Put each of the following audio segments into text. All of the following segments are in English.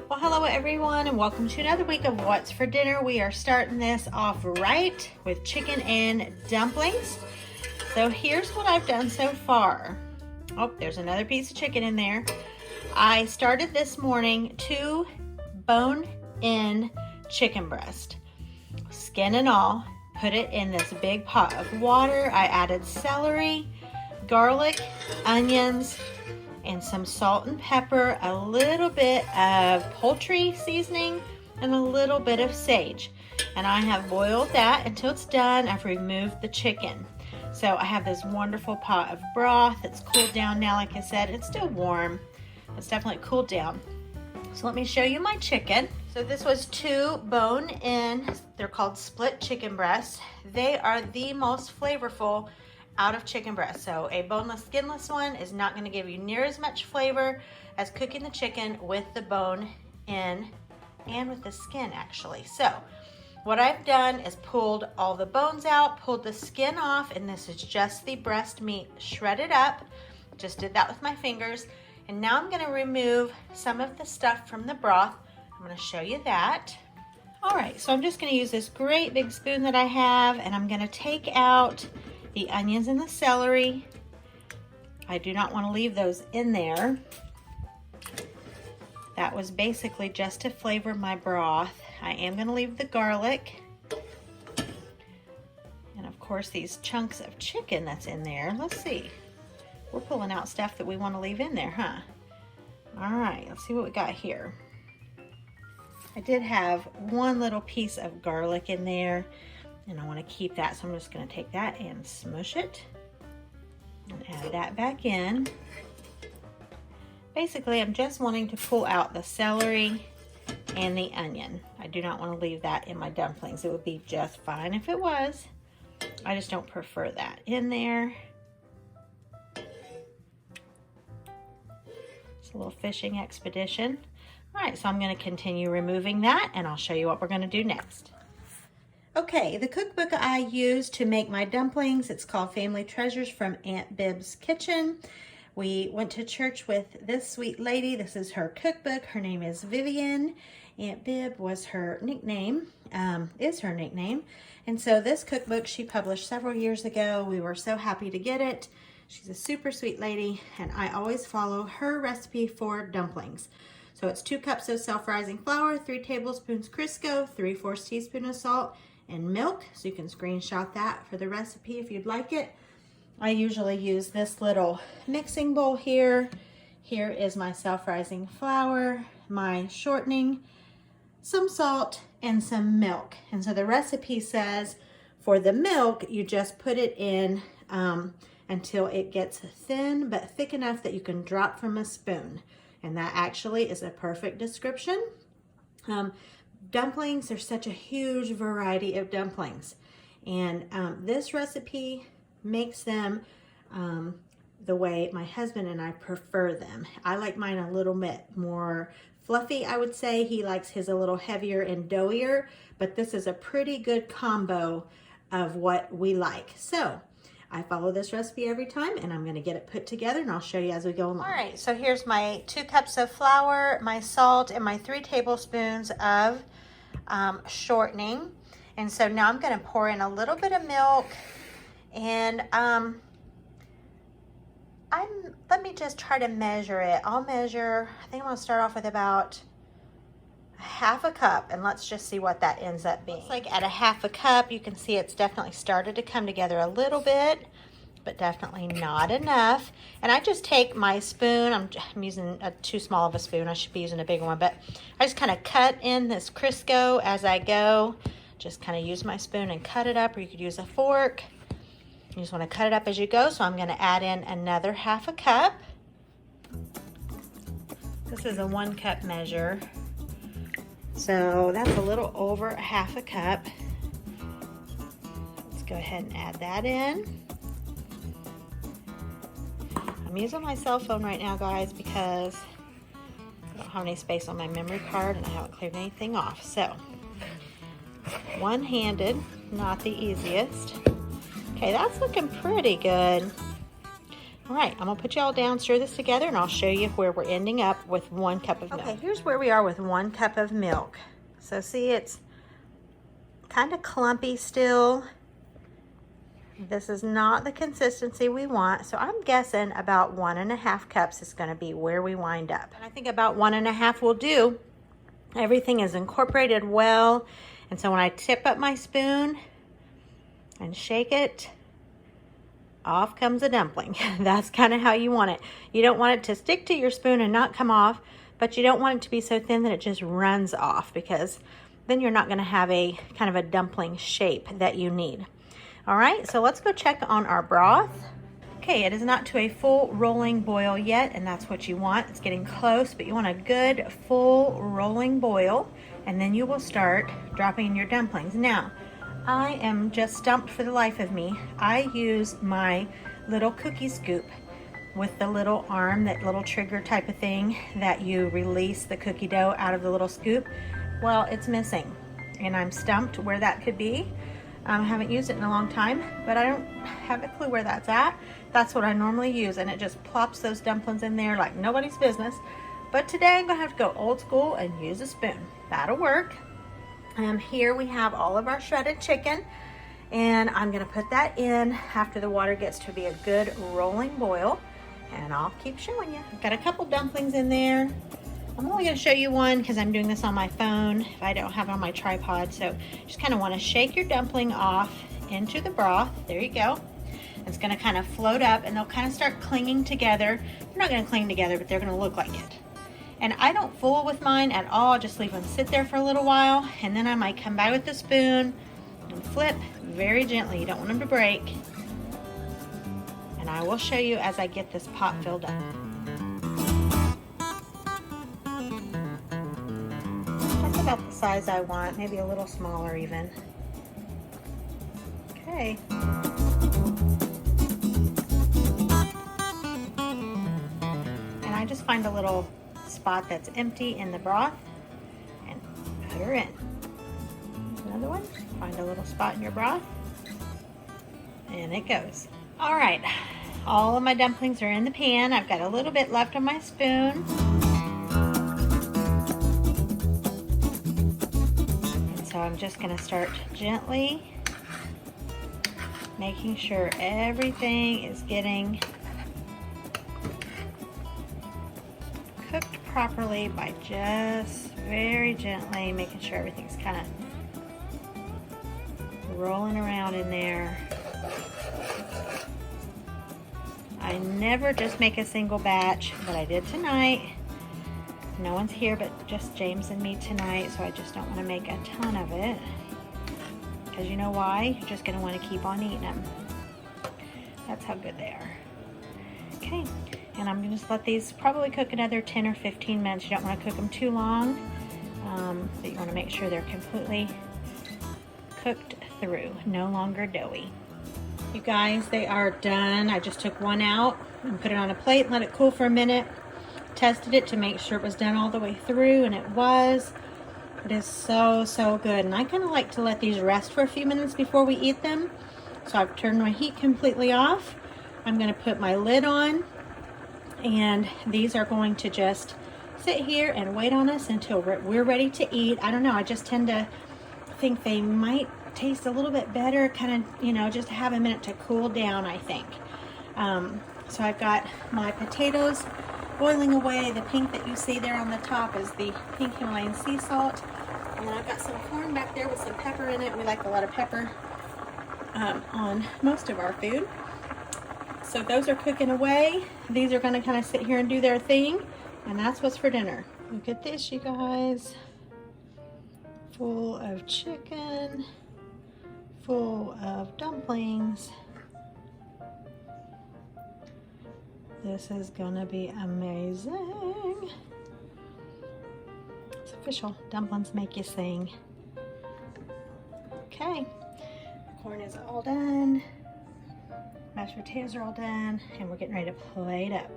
Well, hello everyone, and welcome to another week of What's for Dinner. We are starting this off right with chicken and dumplings. So here's what I've done so far. Oh, there's another piece of chicken in there. I started this morning 2 bone-in chicken breast, skin and all. Put it in this big pot of water. I added celery, garlic, onions, and some salt and pepper, a little bit of poultry seasoning, and a little bit of sage. And I have boiled that until it's done. I've removed the chicken. So I have this wonderful pot of broth. It's cooled down now, like I said. It's still warm. It's definitely cooled down. So let me show you my chicken. So this was 2 bone-in, they're called split chicken breasts. They are the most flavorful out of chicken breast. So a boneless, skinless one is not going to give you near as much flavor as cooking the chicken with the bone in and with the skin, actually. So what I've done is pulled all the bones out, pulled the skin off, and this is just the breast meat shredded up. Just did that with my fingers. And now I'm going to remove some of the stuff from the broth. I'm going to show you that. All right, so I'm just going to use this great big spoon that I have, and I'm going to take out the onions and the celery. I do not want to leave those in there. That was basically just to flavor my broth. I am going to leave the garlic. And of course these chunks of chicken that's in there. Let's see. We're pulling out stuff that we want to leave in there, huh? All right, let's see what we got here. I did have one little piece of garlic in there, and I want to keep that, so I'm just going to take that and smush it and add that back in. Basically, I'm just wanting to pull out the celery and the onion. I do not want to leave that in my dumplings. It would be just fine if it was. I just don't prefer that in there. It's a little fishing expedition. All right, so I'm going to continue removing that, and I'll show you what we're going to do next. Okay, the cookbook I use to make my dumplings, it's called Family Treasures from Aunt Bib's Kitchen. We went to church with this sweet lady. This is her cookbook. Her name is Vivian. Aunt Bib was her nickname, is her nickname. And so this cookbook she published several years ago. We were so happy to get it. She's a super sweet lady, and I always follow her recipe for dumplings. So it's 2 cups of self-rising flour, 3 tablespoons Crisco, 3/4 teaspoon of salt, and milk. So you can screenshot that for the recipe if you'd like it. I usually use this little mixing bowl here. Here is my self-rising flour, my shortening, some salt, and some milk. And so the recipe says for the milk, you just put it in until it gets thin, but thick enough that you can drop from a spoon. And that actually is a perfect description. Dumplings, there's such a huge variety of dumplings. And this recipe makes them the way my husband and I prefer them. I like mine a little bit more fluffy, I would say. He likes his a little heavier and doughier, but this is a pretty good combo of what we like. So I follow this recipe every time, and I'm going to get it put together, and I'll show you as we go along. All right, so here's my 2 cups of flour, my salt, and my 3 tablespoons of shortening. And so now I'm going to pour in a little bit of milk, and let me just try to measure it. I'll measure, I think I'm going to start off with about 1/2 cup, and let's just see what that ends up being. It's like at 1/2 cup, you can see it's definitely started to come together a little bit, but definitely not enough. And I just take my spoon, I'm using too small of a spoon, I should be using a bigger one, but I just kind of cut in this Crisco as I go. Just kind of use my spoon and cut it up, or you could use a fork. You just want to cut it up as you go, so I'm going to add in another 1/2 cup. This is a 1 cup measure. So that's a little over 1/2 cup. Let's go ahead and add that in. I'm using my cell phone right now, guys, because I don't have any space on my memory card and I haven't cleared anything off. So, one-handed, not the easiest. Okay, that's looking pretty good. All right, I'm gonna put you all down, stir this together, and I'll show you where we're ending up with 1 cup of milk. Okay, here's where we are with 1 cup of milk. So see, it's kind of clumpy still. This is not the consistency we want, so I'm guessing about 1.5 cups is gonna be where we wind up. And I think about 1.5 will do. Everything is incorporated well, and so when I tip up my spoon and shake it, off comes a dumpling. That's kind of how you want it. You don't want it to stick to your spoon and not come off, but you don't want it to be so thin that it just runs off, because then you're not going to have a kind of a dumpling shape that you need. All right, so let's go check on our broth. Okay, it is not to a full rolling boil yet, and that's what you want. It's getting close, but you want a good full rolling boil, and then you will start dropping in your dumplings. Now, I am just stumped for the life of me. I use my little cookie scoop with the little arm, that little trigger type of thing that you release the cookie dough out of the little scoop. Well, it's missing, and I'm stumped where that could be. I haven't used it in a long time, but I don't have a clue where that's at. That's what I normally use, and it just plops those dumplings in there like nobody's business. But today I'm gonna have to go old school and use a spoon. That'll work. Here we have all of our shredded chicken, and I'm gonna put that in after the water gets to be a good rolling boil, and I'll keep showing you. I've got a couple dumplings in there. I'm only gonna show you one because I'm doing this on my phone if I don't have it on my tripod. So just kind of want to shake your dumpling off into the broth. There you go. It's gonna kind of float up, and they'll kind of start clinging together. They're not gonna cling together, but they're gonna look like it. And I don't fool with mine at all. Just leave them sit there for a little while, and then I might come by with the spoon and flip very gently. You don't want them to break. And I will show you as I get this pot filled up. That's about the size I want, maybe a little smaller even. Okay. And I just find a little spot that's empty in the broth and put her in. Another one, find a little spot in your broth, and it goes. All right, all of my dumplings are in the pan. I've got a little bit left on my spoon. And so I'm just gonna start gently making sure everything is getting cooked properly by just very gently making sure everything's kind of rolling around in there. I never just make a single batch, but I did tonight. No one's here but just James and me tonight, so I just don't want to make a ton of it. Because you know why? You're just going to want to keep on eating them. That's how good they are. Okay. And I'm going to just let these probably cook another 10 or 15 minutes. You don't want to cook them too long, but you want to make sure they're completely cooked through, no longer doughy. You guys, they are done. I just took one out and put it on a plate and let it cool for a minute. Tested it to make sure it was done all the way through, and it was. It is so, so good. And I kind of like to let these rest for a few minutes before we eat them. So I've turned my heat completely off. I'm going to put my lid on. And these are going to just sit here and wait on us until we're ready to eat. I don't know, I just tend to think they might taste a little bit better, kind of, you know, just have a minute to cool down, I think. So I've got my potatoes boiling away. The pink that you see there on the top is the pink Himalayan sea salt. And then I've got some corn back there with some pepper in it. We like a lot of pepper on most of our food. So those are cooking away. These are gonna kind of sit here and do their thing, and that's what's for dinner. Look at this, you guys. Full of chicken, full of dumplings. This is gonna be amazing. It's official, dumplings make you sing. Okay, corn is all done. Mashed potatoes are all done, and we're getting ready to plate up.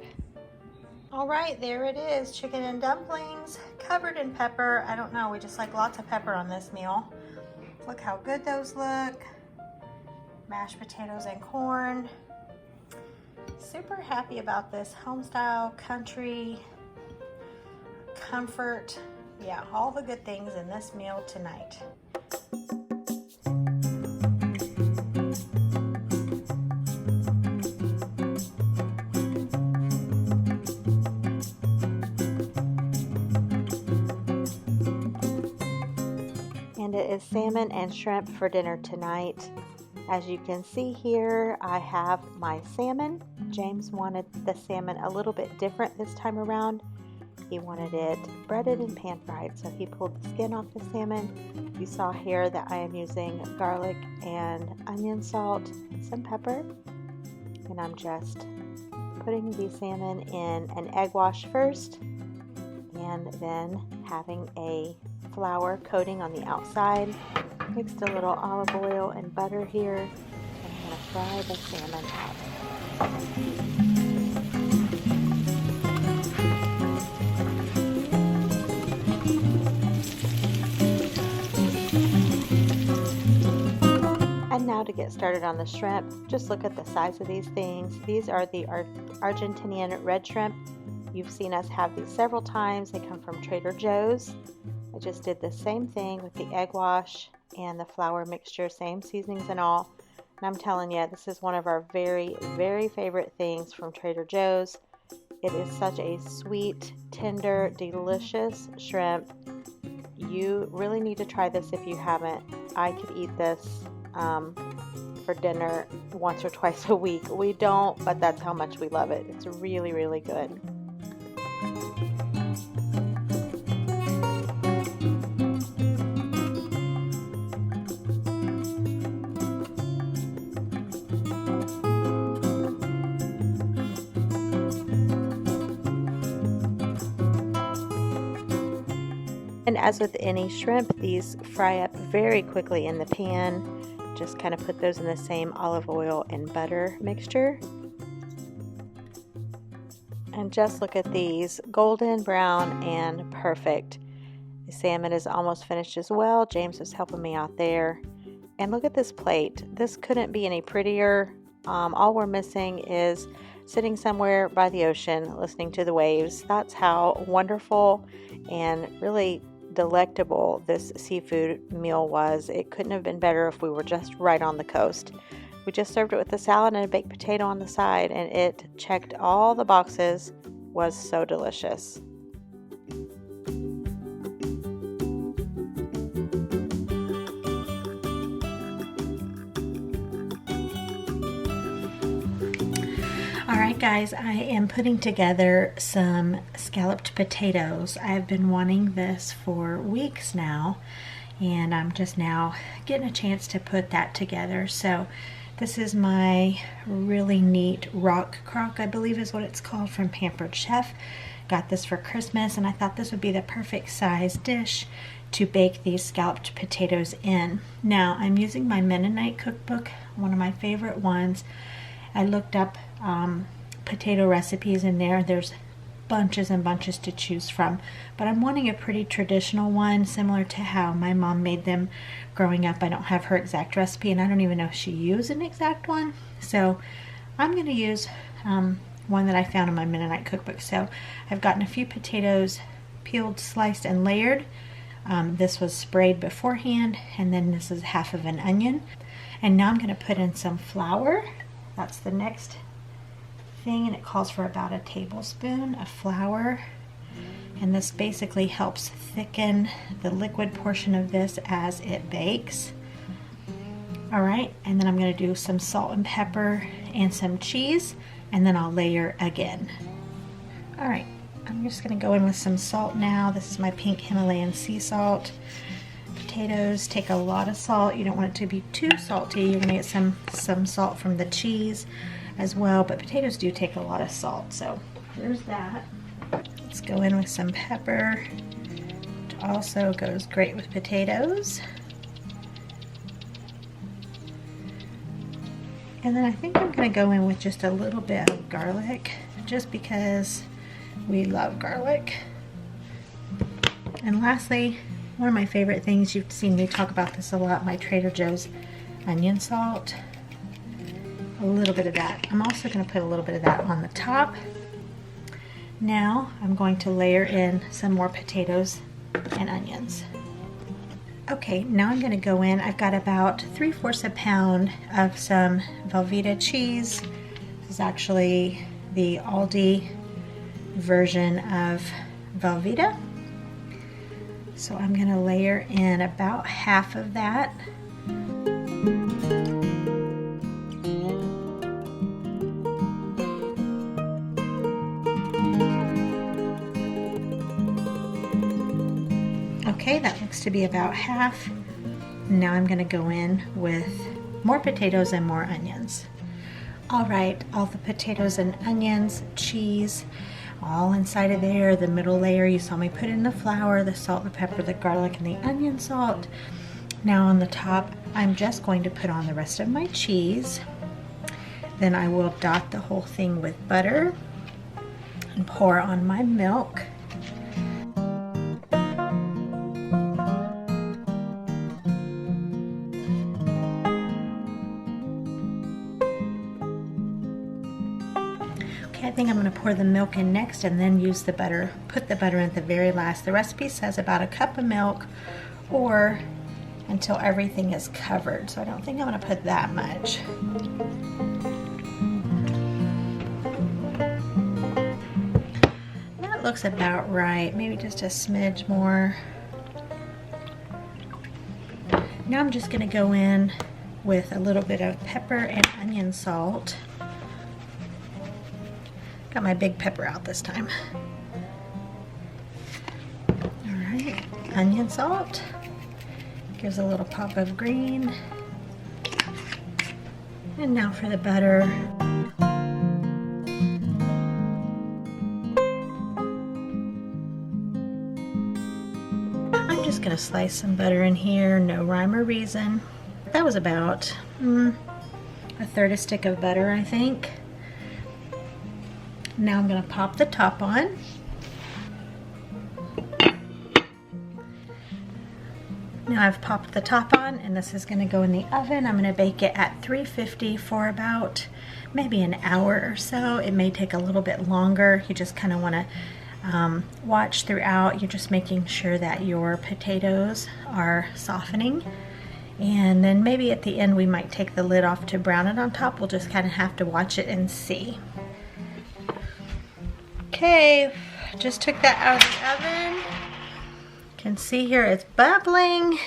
All right, there it is, chicken and dumplings, covered in pepper. I don't know, we just like lots of pepper on this meal. Look how good those look. Mashed potatoes and corn. Super happy about this home-style, country, comfort, yeah, all the good things in this meal tonight. And it is salmon and shrimp for dinner tonight. As you can see here, I have my salmon. James wanted the salmon a little bit different this time around. He wanted it breaded and pan fried, so he pulled the skin off the salmon. You saw here that I am using garlic and onion salt and some pepper. And I'm just putting the salmon in an egg wash first, and then having a flour coating on the outside. Mixed a little olive oil and butter here, and I'm going to fry the salmon up. And now to get started on the shrimp, just look at the size of these things. These are the Argentinian red shrimp. You've seen us have these several times. They come from Trader Joe's. I just did the same thing with the egg wash and the flour mixture, same seasonings and all. And I'm telling you, this is one of our very, very favorite things from Trader Joe's. It is such a sweet, tender, delicious shrimp. You really need to try this if you haven't. I could eat this for dinner once or twice a week. We don't, but that's how much we love it. It's really, really good. And as with any shrimp, these fry up very quickly in the pan. Just kind of put those in the same olive oil and butter mixture. And just look at these, golden brown and perfect. The salmon is almost finished as well. James was helping me out there. And look at this plate. This couldn't be any prettier. All we're missing is sitting somewhere by the ocean, listening to the waves. That's how wonderful and really delectable this seafood meal was. It couldn't have been better if we were just right on the coast. We just served it with a salad and a baked potato on the side, and it checked all the boxes. Was so delicious. Alright guys, I am putting together some scalloped potatoes. I've been wanting this for weeks now, and I'm just now getting a chance to put that together. So this is my really neat rock crock, I believe is what it's called, from Pampered Chef. Got this for Christmas, and I thought this would be the perfect size dish to bake these scalloped potatoes in. Now I'm using my Mennonite cookbook, one of my favorite ones. I looked up potato recipes in there. There's bunches and bunches to choose from, but I'm wanting a pretty traditional one, similar to how my mom made them growing up. I don't have her exact recipe, and I don't even know if she used an exact one, so I'm going to use one that I found in my Mennonite cookbook. So I've gotten a few potatoes peeled, sliced, and layered. This was sprayed beforehand, and then this is half of an onion. And now I'm going to put in some flour. That's the next thing, and it calls for about a tablespoon of flour. And this basically helps thicken the liquid portion of this as it bakes. Alright, and then I'm going to do some salt and pepper and some cheese, and then I'll layer again. Alright, I'm just going to go in with some salt now. This is my pink Himalayan sea salt. Potatoes take a lot of salt. You don't want it to be too salty. You're going to get some salt from the cheese as well, but potatoes do take a lot of salt, so there's that. Let's go in with some pepper, which also goes great with potatoes. And then I think I'm going to go in with just a little bit of garlic, just because we love garlic. And lastly, one of my favorite things, you've seen me talk about this a lot, my Trader Joe's onion salt. a little bit of that. I'm also going to put a little bit of that on the top. Now I'm going to layer in some more potatoes and onions. Okay, now I'm going to go in. I've got about 3/4 a pound of some Velveeta cheese. This is actually the Aldi version of Velveeta. So I'm going to layer in about half of that. Okay, that looks to be about half. Now I'm going to go in with more potatoes and more onions. All right, all the potatoes and onions, cheese, all inside of there. The middle layer, you saw me put in the flour, the salt, the pepper, the garlic, and the onion salt. Now on the top, I'm just going to put on the rest of my cheese. Then I will dot the whole thing with butter and pour on my milk. I think I'm going to pour the milk in next and then use the butter, put the butter in at the very last. The recipe says about 1 cup of milk or until everything is covered. So I don't think I'm going to put that much. That looks about right. Maybe just a smidge more. Now I'm just going to go in with a little bit of pepper and onion salt. Got my big pepper out this time. All right, onion salt. Gives a little pop of green. And now for the butter. I'm just gonna slice some butter in here, no rhyme or reason. That was about 1/3 a stick of butter, I think. Now I'm going to pop the top on. Now I've popped the top on and this is going to go in the oven. I'm going to bake it at 350 for about maybe an hour or so. It may take a little bit longer. You just kind of want to watch throughout. You're just making sure that your potatoes are softening. And then maybe at the end we might take the lid off to brown it on top. We'll just kind of have to watch it and see. Okay, just took that out of the oven. You can see here it's bubbling.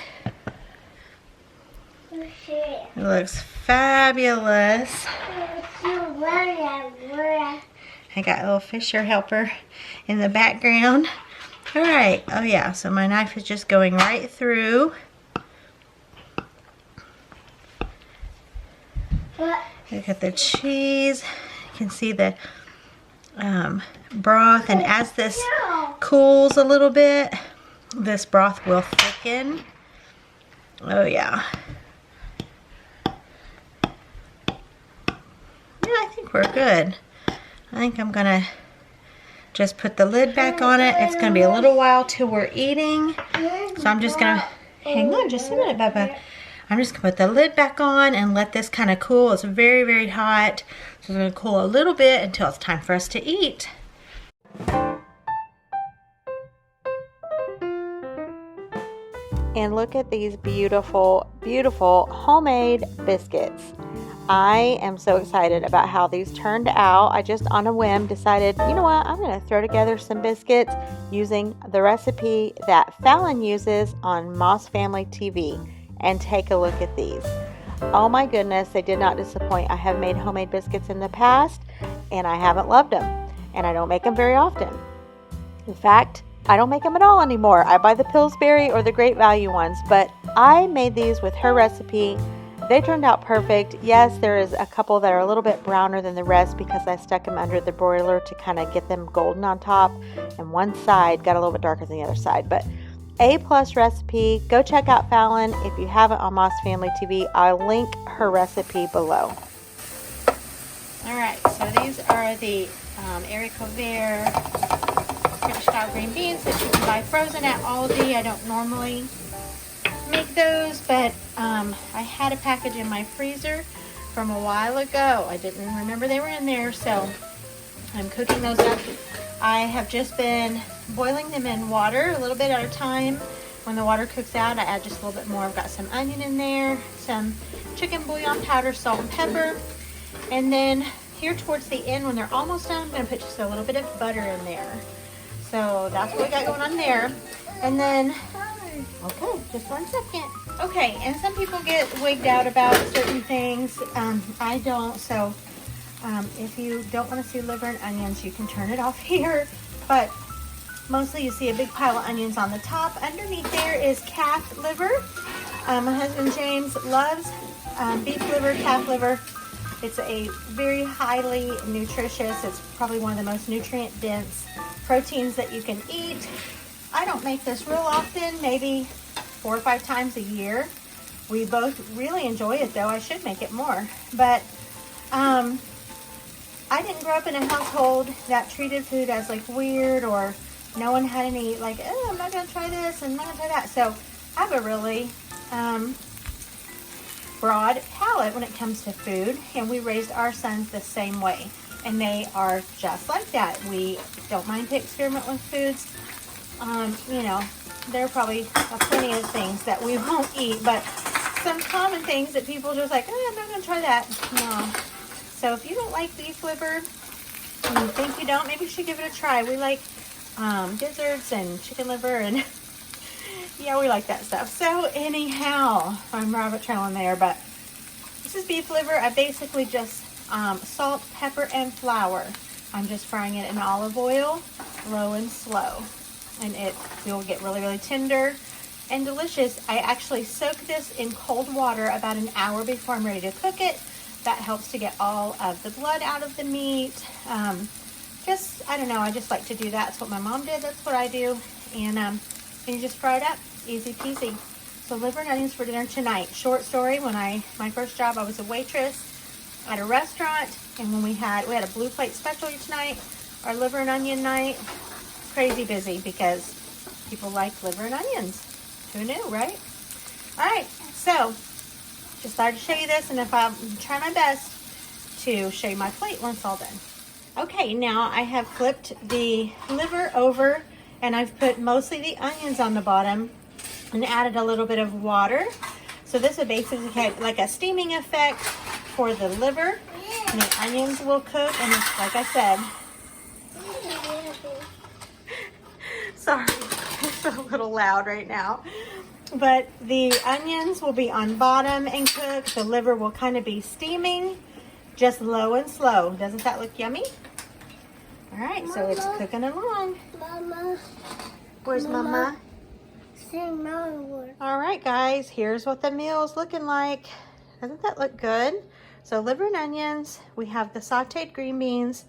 It looks fabulous. I got a little fisher helper in the background. All right, oh yeah, so my knife is just going right through. Look at the cheese. You can see the broth, and as this cools a little bit, this broth will thicken. Oh yeah. Yeah, I think we're good. I think I'm gonna just put the lid back on it. It's gonna be a little while till we're eating, so I'm just gonna hang on just a minute, Bubba. I'm just gonna put the lid back on and let this kind of cool. It's very, very hot. So it's gonna cool a little bit until it's time for us to eat. And look at these beautiful, beautiful homemade biscuits. I am so excited about how these turned out. I just on a whim decided, you know what, I'm gonna throw together some biscuits using the recipe that Falon uses on Moss Family TV. And take a look at these. Oh my goodness, they did not disappoint. I have made homemade biscuits in the past and I haven't loved them, and I don't make them very often. In fact, I don't make them at all anymore. I buy the Pillsbury or the Great Value ones, but I made these with her recipe. They turned out perfect. Yes, there is a couple that are a little bit browner than the rest because I stuck them under the broiler to kind of get them golden on top, and one side got a little bit darker than the other side, but A+ recipe. Go check out Falon if you haven't on Moss Family TV. I'll link her recipe below. All right, so these are the haricot vert British style green beans that you can buy frozen at Aldi. I don't normally make those, but I had a package in my freezer from a while ago. I didn't remember they were in there, so I'm cooking those up. I have just been boiling them in water a little bit at a time. When the water cooks out, I add just a little bit more. I've got some onion in there, some chicken bouillon powder, salt and pepper. And then here towards the end, when they're almost done, I'm gonna put just a little bit of butter in there. So that's what we got going on there. And then, okay, just 1 second. Okay, and some people get wigged out about certain things. I don't, so if you don't want to see liver and onions, you can turn it off here. But mostly you see a big pile of onions on the top. Underneath there is calf liver. My husband James loves beef liver, calf liver. It's a very highly nutritious, it's probably one of the most nutrient dense proteins that you can eat. I don't make this real often, maybe 4 or 5 times a year. We both really enjoy it though. I should make it more. But I didn't grow up in a household that treated food as like weird, or no one had any like, oh, I'm not gonna try this and I'm not gonna try that. So I have a really broad palate when it comes to food, and we raised our sons the same way, and they are just like that. We don't mind to experiment with foods. You know, there are probably plenty of things that we won't eat, but some common things that people just like, oh, I'm not gonna try that. No. So if you don't like beef liver, and you think you don't, maybe you should give it a try. We like gizzards and chicken liver, and yeah, we like that stuff. So anyhow, I'm rabbit trailing there, but this is beef liver. I basically just salt, pepper, and flour. I'm just frying it in olive oil, low and slow, and it will get really, really tender and delicious. I actually soak this in cold water about an hour before I'm ready to cook it. That helps to get all of the blood out of the meat. Just, I don't know, I just like to do that. That's what my mom did. That's what I do. And you just fry it up. Easy peasy. So liver and onions for dinner tonight. Short story, my first job, I was a waitress at a restaurant. And when we had a blue plate special tonight, our liver and onion night. Crazy busy because people like liver and onions. Who knew, right? All right, so just thought I'd show you this, and if I'll try my best to show you my plate when it's all done. Okay, now I have flipped the liver over, and I've put mostly the onions on the bottom and added a little bit of water. So this would basically have like a steaming effect for the liver, and the onions will cook, and it's, like I said, sorry, it's a little loud right now. But the onions will be on bottom and cooked. The liver will kind of be steaming, just low and slow. Doesn't that look yummy? All right, Mama, so it's cooking along. Mama. Where's Mama? All right, guys, here's what the meal is looking like. Doesn't that look good? So liver and onions. We have the sauteed green beans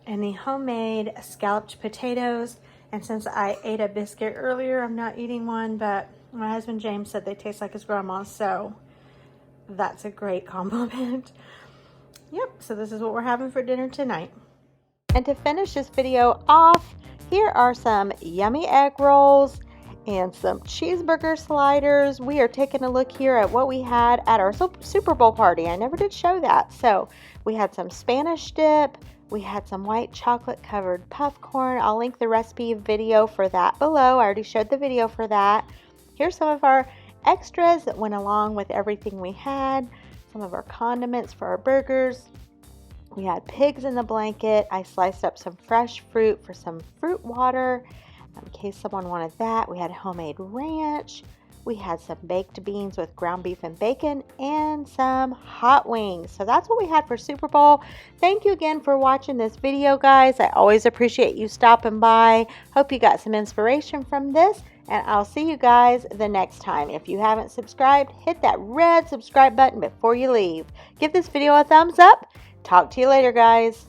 and the homemade scalloped potatoes. And since I ate a biscuit earlier, I'm not eating one, but my husband James said they taste like his grandma, so that's a great compliment. Yep, so this is what we're having for dinner tonight. And to finish this video off, here are some yummy egg rolls and some cheeseburger sliders. We are taking a look here at what we had at our Super Bowl party. I never did show that. So we had some Spanish dip. We had some white chocolate covered popcorn. I'll link the recipe video for that below. I already showed the video for that. Here's some of our extras that went along with everything we had. Some of our condiments for our burgers. We had pigs in the blanket. I sliced up some fresh fruit for some fruit water in case someone wanted that. We had homemade ranch. We had some baked beans with ground beef and bacon and some hot wings. So that's what we had for Super Bowl. Thank you again for watching this video, guys. I always appreciate you stopping by. Hope you got some inspiration from this, and I'll see you guys the next time. If you haven't subscribed, hit that red subscribe button before you leave. Give this video a thumbs up. Talk to you later, guys.